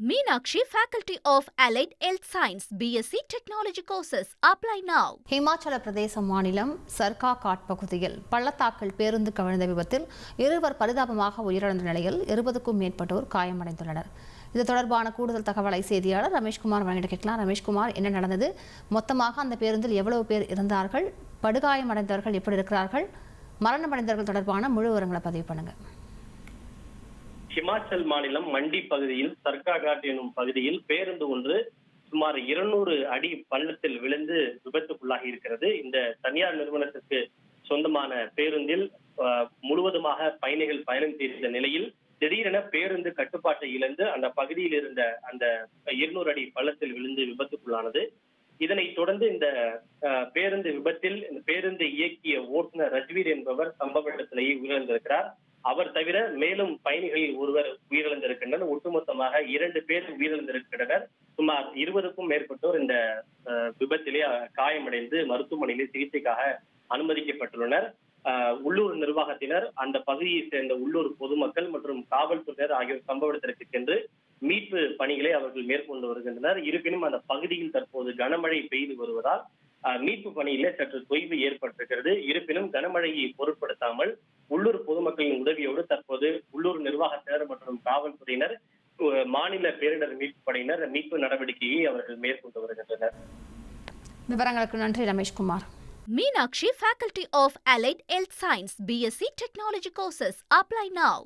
Meenakshi, Faculty of Allied Health Science, BSc Technology courses. Apply now. Himachal Pradesh மாநிலம் சர்கா God பகுதியில் பள்ளத்தாக்கில் பேருந்து கவிழ்ந்த விபத்தில் இருவர் பரிதாபமாக உயிரிழந்த நிலையில் 20க்கும் மேற்பட்டோர் காயமடைந்துள்ளனர். இது தொடர்பான கூடுதல் தகவலை செய்தியாளர் ரமேஷ்குமார் வழங்கிட கேட்கலாம். ரமேஷ்குமார், என்ன நடந்தது? மொத்தமாக அந்த பேருந்தில் எவ்வளவு பேர் இருந்தார்கள்? படுகாயமடைந்தவர்கள் எப்படி இருக்கிறார்கள்? மரணமடைந்தவர்கள் தொடர்பான முழு விவரங்களை பதிவு பண்ணுங்க. ஹிமாச்சல் மாநிலம் மண்டி பகுதியில் சர்கா காட் எனும் பகுதியில் பேருந்து ஒன்று சுமார் 200 அடி பள்ளத்தில் விழுந்து விபத்துக்குள்ளாகி இருக்கிறது. இந்த தனியார் நிறுவனத்திற்கு சொந்தமான பேருந்தில் முழுவதுமாக பயணிகள் பயணம் செய்த நிலையில் திடீரென பேருந்து கட்டுப்பாட்டை இழந்து அந்த பகுதியில் இருந்த அந்த 200 அடி பள்ளத்தில் விழுந்து விபத்துக்குள்ளானது. இதனைத் தொடர்ந்து இந்த பேருந்து விபத்தில் இந்த பேருந்து இயக்கிய ஓட்டுநர் ரஜ்வீர் என்பவர் சம்பவ இடத்திலேயே உயிரிழந்திருக்கிறார். அவர் தவிர மேலும் பயணிகளில் ஒருவர் உயிரிழந்திருக்கின்றனர். ஒட்டுமொத்தமாக 2 பேர் உயிரிழந்திருக்கின்றனர். சுமார் 20க்கும் மேற்பட்டோர் இந்த விபத்திலே காயமடைந்து மருத்துவமனையில் சிகிச்சைக்காக அனுமதிக்கப்பட்டுள்ளனர். உள்ளூர் நிர்வாகத்தினர், அந்த பகுதியை சேர்ந்த உள்ளூர் பொதுமக்கள் மற்றும் காவல்துறையினர் ஆகியோர் சம்பவ இடத்திற்கு சென்று மீட்பு பணிகளை அவர்கள் மேற்கொண்டு வருகின்றனர். இருப்பினும் அந்த பகுதியில் தற்போது கனமழை பெய்து வருவதால் மீட்பு பணியிலே சற்று தொய்வு ஏற்பட்டிருக்கிறது. இருப்பினும் கனமழையை பொருட்படுத்தாமல் உள்ளூர் பொதுமக்களின் உதவியோடு தற்போது உள்ளூர் நிர்வாகத்தினர் மற்றும் காவல்துறையினர், மாநில பேரிடர் மீட்பு படையினர் மீட்பு நடவடிக்கையை அவர்கள் மேற்கொண்டு வருகின்றனர். விவரங்களுக்கு நன்றி Rameshkumar. Meenakshi, Faculty of Allied Health Science, BSc Technology courses. Apply now.